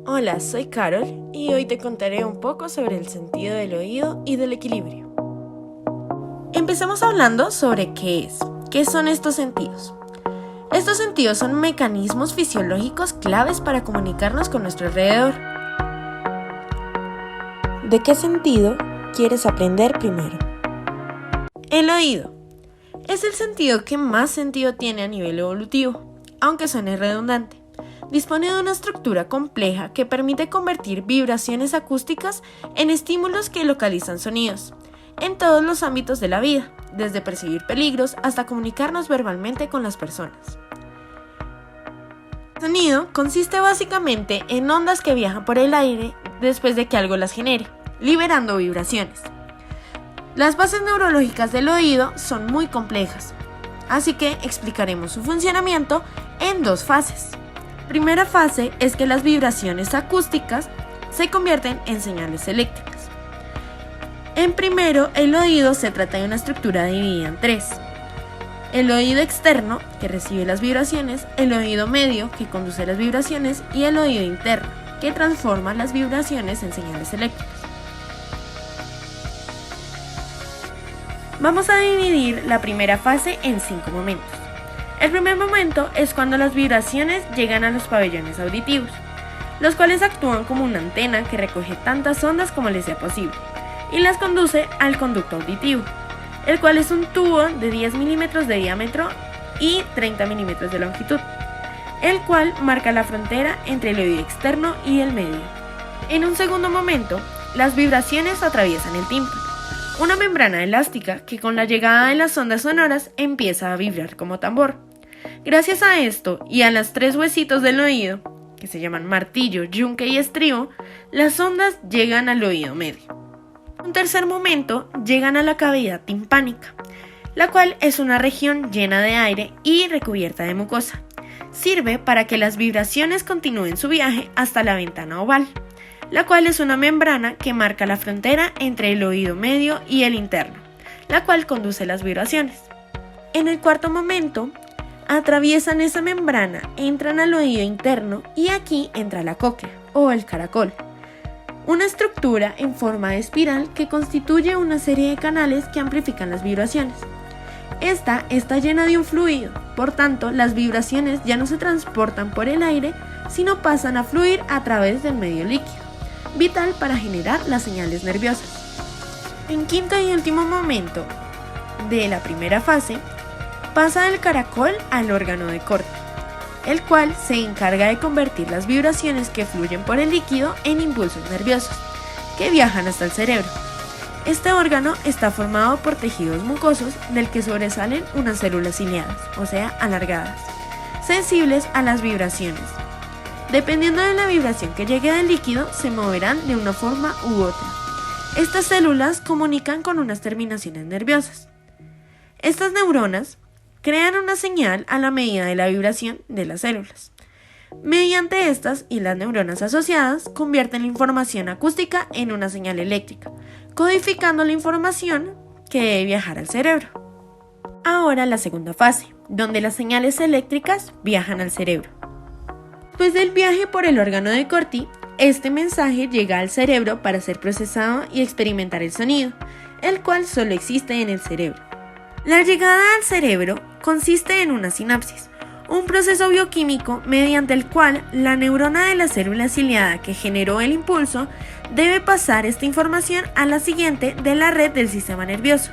Hola, soy Carol y hoy te contaré un poco sobre el sentido del oído y del equilibrio. Empezamos hablando sobre qué son estos sentidos. Estos sentidos son mecanismos fisiológicos claves para comunicarnos con nuestro alrededor. ¿De qué sentido quieres aprender primero? El oído es el sentido que más sentido tiene a nivel evolutivo, aunque suene redundante. Dispone de una estructura compleja que permite convertir vibraciones acústicas en estímulos que localizan sonidos, en todos los ámbitos de la vida, desde percibir peligros hasta comunicarnos verbalmente con las personas. El sonido consiste básicamente en ondas que viajan por el aire después de que algo las genere, liberando vibraciones. Las bases neurológicas del oído son muy complejas, así que explicaremos su funcionamiento en dos fases. La primera fase es que las vibraciones acústicas se convierten en señales eléctricas. En primero, el oído se trata de una estructura dividida en tres. El oído externo, que recibe las vibraciones, el oído medio, que conduce las vibraciones, y el oído interno, que transforma las vibraciones en señales eléctricas. Vamos a dividir la primera fase en 5 momentos. El primer momento es cuando las vibraciones llegan a los pabellones auditivos, los cuales actúan como una antena que recoge tantas ondas como les sea posible y las conduce al conducto auditivo, el cual es un tubo de 10 milímetros de diámetro y 30 milímetros de longitud, el cual marca la frontera entre el oído externo y el medio. En un segundo momento, las vibraciones atraviesan el tímpano, una membrana elástica que con la llegada de las ondas sonoras empieza a vibrar como tambor. Gracias a esto y a los 3 huesitos del oído, que se llaman martillo, yunque y estribo, las ondas llegan al oído medio. En un tercer momento llegan a la cavidad timpánica, la cual es una región llena de aire y recubierta de mucosa. Sirve para que las vibraciones continúen su viaje hasta la ventana oval, la cual es una membrana que marca la frontera entre el oído medio y el interno, la cual conduce las vibraciones. En el cuarto momento, atraviesan esa membrana, entran al oído interno y aquí entra la cóclea o el caracol, una estructura en forma de espiral que constituye una serie de canales que amplifican las vibraciones. Esta está llena de un fluido, por tanto las vibraciones ya no se transportan por el aire, sino pasan a fluir a través del medio líquido, vital para generar las señales nerviosas. En quinto y último momento de la primera fase, pasa del caracol al órgano de Corti, el cual se encarga de convertir las vibraciones que fluyen por el líquido en impulsos nerviosos, que viajan hasta el cerebro. Este órgano está formado por tejidos mucosos del que sobresalen unas células ciliadas, o sea, alargadas, sensibles a las vibraciones. Dependiendo de la vibración que llegue del líquido, se moverán de una forma u otra. Estas células comunican con unas terminaciones nerviosas. Estas neuronas crean una señal a la medida de la vibración de las células. Mediante estas y las neuronas asociadas, convierten la información acústica en una señal eléctrica, codificando la información que debe viajar al cerebro. Ahora la segunda fase, donde las señales eléctricas viajan al cerebro. Después del viaje por el órgano de Corti, este mensaje llega al cerebro para ser procesado y experimentar el sonido, el cual solo existe en el cerebro. La llegada al cerebro consiste en una sinapsis, un proceso bioquímico mediante el cual la neurona de la célula ciliada que generó el impulso debe pasar esta información a la siguiente de la red del sistema nervioso.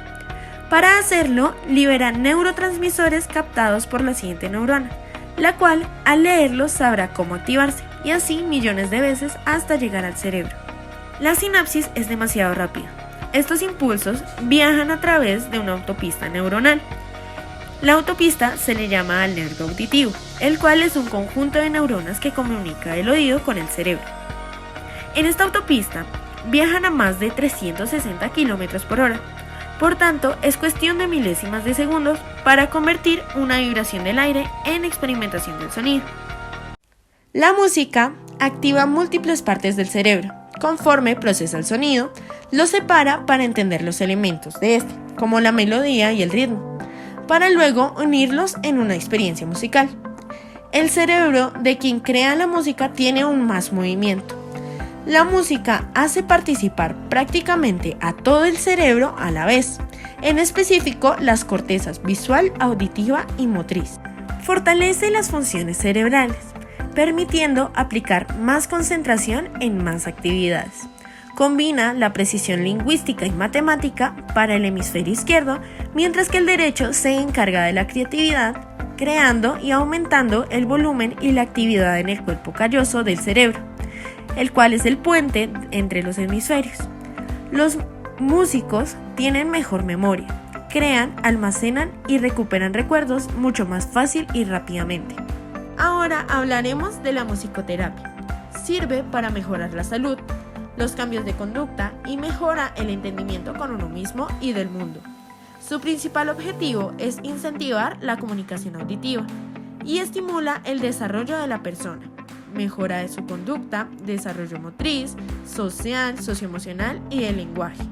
Para hacerlo, libera neurotransmisores captados por la siguiente neurona, la cual al leerlos sabrá cómo activarse, y así millones de veces hasta llegar al cerebro. La sinapsis es demasiado rápida. Estos impulsos viajan a través de una autopista neuronal. La autopista se le llama al nervio auditivo, el cual es un conjunto de neuronas que comunica el oído con el cerebro. En esta autopista viajan a más de 360 km por hora, por tanto es cuestión de milésimas de segundos para convertir una vibración del aire en experimentación del sonido. La música activa múltiples partes del cerebro. Conforme procesa el sonido, lo separa para entender los elementos de este, como la melodía y el ritmo, para luego unirlos en una experiencia musical. El cerebro de quien crea la música tiene aún más movimiento. La música hace participar prácticamente a todo el cerebro a la vez, en específico las cortezas visual, auditiva y motriz. Fortalece las funciones cerebrales, permitiendo aplicar más concentración en más actividades. Combina la precisión lingüística y matemática para el hemisferio izquierdo, mientras que el derecho se encarga de la creatividad, creando y aumentando el volumen y la actividad en el cuerpo calloso del cerebro, el cual es el puente entre los hemisferios. Los músicos tienen mejor memoria, crean, almacenan y recuperan recuerdos mucho más fácil y rápidamente. Ahora hablaremos de la musicoterapia. Sirve para mejorar la salud, los cambios de conducta y mejora el entendimiento con uno mismo y del mundo. Su principal objetivo es incentivar la comunicación auditiva y estimula el desarrollo de la persona, mejora de su conducta, desarrollo motriz, social, socioemocional y del lenguaje.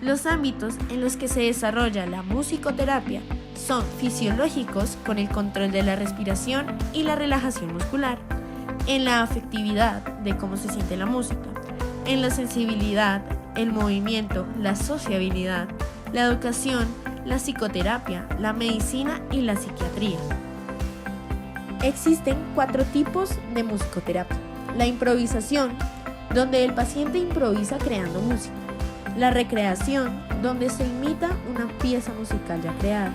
Los ámbitos en los que se desarrolla la musicoterapia son fisiológicos con el control de la respiración y la relajación muscular, en la afectividad de cómo se siente la música, en la sensibilidad, el movimiento, la sociabilidad, la educación, la psicoterapia, la medicina y la psiquiatría. Existen 4 tipos de musicoterapia. La improvisación, donde el paciente improvisa creando música. La recreación, donde se imita una pieza musical ya creada.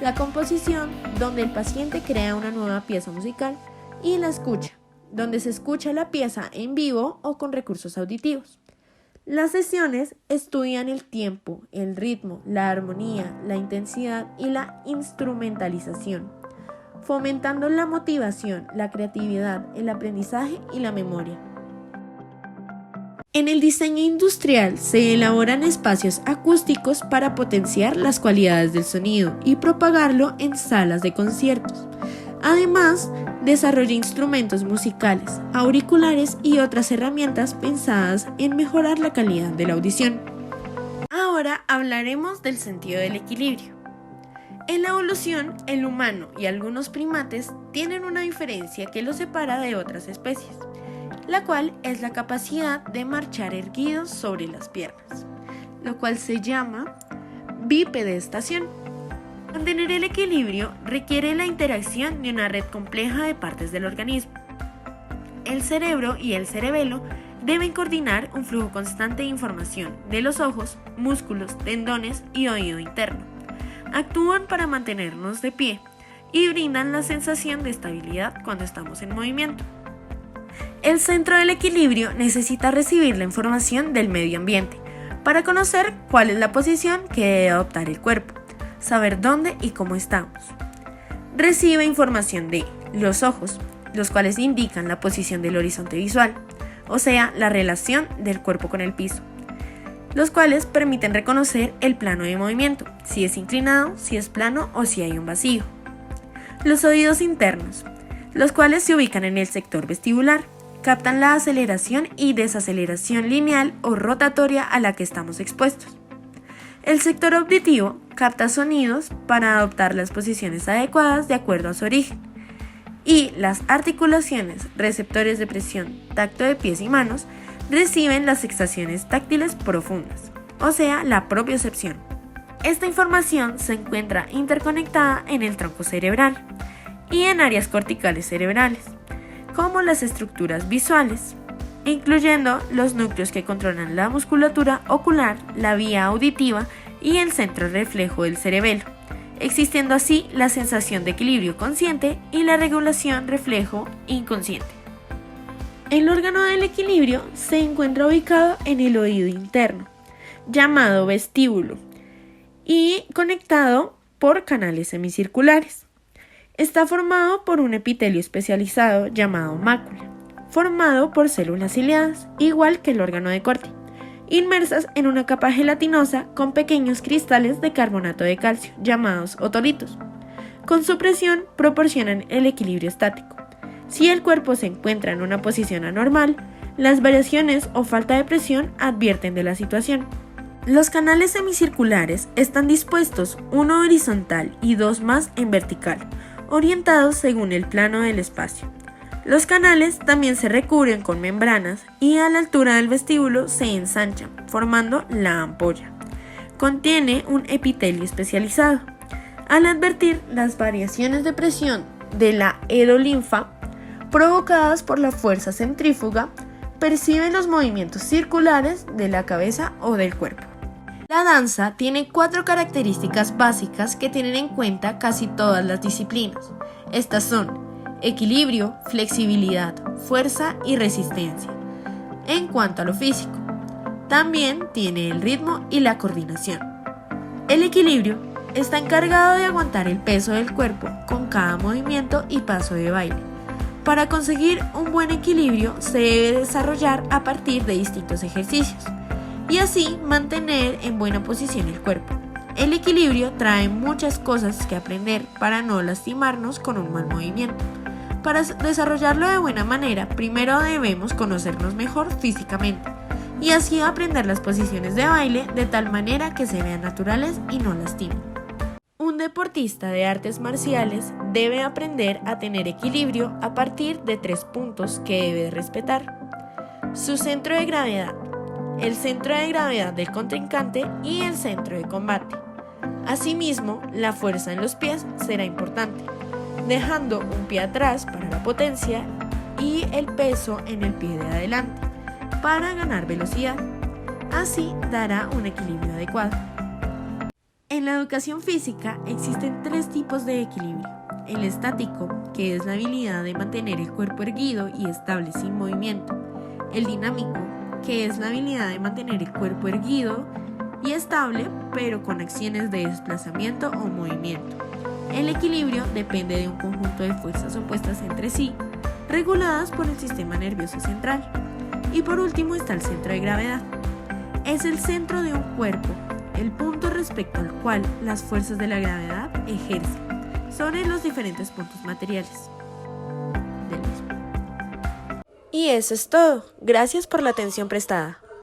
La composición, donde el paciente crea una nueva pieza musical. Y la escucha, donde se escucha la pieza en vivo o con recursos auditivos. Las sesiones estudian el tiempo, el ritmo, la armonía, la intensidad y la instrumentalización, fomentando la motivación, la creatividad, el aprendizaje y la memoria. En el diseño industrial se elaboran espacios acústicos para potenciar las cualidades del sonido y propagarlo en salas de conciertos. Además, desarrolla instrumentos musicales, auriculares y otras herramientas pensadas en mejorar la calidad de la audición. Ahora hablaremos del sentido del equilibrio. En la evolución, el humano y algunos primates tienen una diferencia que los separa de otras especies, la cual es la capacidad de marchar erguidos sobre las piernas, lo cual se llama bipedestación. Mantener el equilibrio requiere la interacción de una red compleja de partes del organismo. El cerebro y el cerebelo deben coordinar un flujo constante de información de los ojos, músculos, tendones y oído interno. Actúan para mantenernos de pie y brindan la sensación de estabilidad cuando estamos en movimiento. El centro del equilibrio necesita recibir la información del medio ambiente para conocer cuál es la posición que debe adoptar el cuerpo, saber dónde y cómo estamos. Recibe información de los ojos, los cuales indican la posición del horizonte visual, o sea, la relación del cuerpo con el piso, los cuales permiten reconocer el plano de movimiento, si es inclinado, si es plano o si hay un vacío. Los oídos internos, los cuales se ubican en el sector vestibular, captan la aceleración y desaceleración lineal o rotatoria a la que estamos expuestos. El sector auditivo capta sonidos para adoptar las posiciones adecuadas de acuerdo a su origen. Y las articulaciones, receptores de presión, tacto de pies y manos, reciben las sensaciones táctiles profundas, o sea, la propiocepción. Esta información se encuentra interconectada en el tronco cerebral y en áreas corticales cerebrales, como las estructuras visuales, incluyendo los núcleos que controlan la musculatura ocular, la vía auditiva y el centro reflejo del cerebelo, existiendo así la sensación de equilibrio consciente y la regulación reflejo inconsciente. El órgano del equilibrio se encuentra ubicado en el oído interno, llamado vestíbulo, y conectado por canales semicirculares. Está formado por un epitelio especializado llamado mácula, formado por células ciliadas, igual que el órgano de Corti, inmersas en una capa gelatinosa con pequeños cristales de carbonato de calcio, llamados otolitos. Con su presión proporcionan el equilibrio estático. Si el cuerpo se encuentra en una posición anormal, las variaciones o falta de presión advierten de la situación. Los canales semicirculares están dispuestos uno horizontal y dos más en vertical, orientados según el plano del espacio. Los canales también se recubren con membranas y a la altura del vestíbulo se ensanchan, formando la ampolla. Contiene un epitelio especializado. Al advertir las variaciones de presión de la endolinfa provocadas por la fuerza centrífuga, percibe los movimientos circulares de la cabeza o del cuerpo. La danza tiene 4 características básicas que tienen en cuenta casi todas las disciplinas. Estas son equilibrio, flexibilidad, fuerza y resistencia. En cuanto a lo físico, también tiene el ritmo y la coordinación. El equilibrio está encargado de aguantar el peso del cuerpo con cada movimiento y paso de baile. Para conseguir un buen equilibrio se debe desarrollar a partir de distintos ejercicios y así mantener en buena posición el cuerpo. El equilibrio trae muchas cosas que aprender para no lastimarnos con un mal movimiento. Para desarrollarlo de buena manera, primero debemos conocernos mejor físicamente y así aprender las posiciones de baile de tal manera que se vean naturales y no lastimen. Un deportista de artes marciales debe aprender a tener equilibrio a partir de 3 puntos que debe respetar: su centro de gravedad, el centro de gravedad del contrincante y el centro de combate. Asimismo, la fuerza en los pies será importante, dejando un pie atrás para la potencia y el peso en el pie de adelante para ganar velocidad. Así dará un equilibrio adecuado. En la educación física existen 3 tipos de equilibrio: el estático, que es la habilidad de mantener el cuerpo erguido y estable sin movimiento; el dinámico, que es la habilidad de mantener el cuerpo erguido y estable, pero con acciones de desplazamiento o movimiento. El equilibrio depende de un conjunto de fuerzas opuestas entre sí, reguladas por el sistema nervioso central. Y por último está el centro de gravedad. Es el centro de un cuerpo, el punto respecto al cual las fuerzas de la gravedad ejercen sobre los diferentes puntos materiales del mismo. Y eso es todo. Gracias por la atención prestada.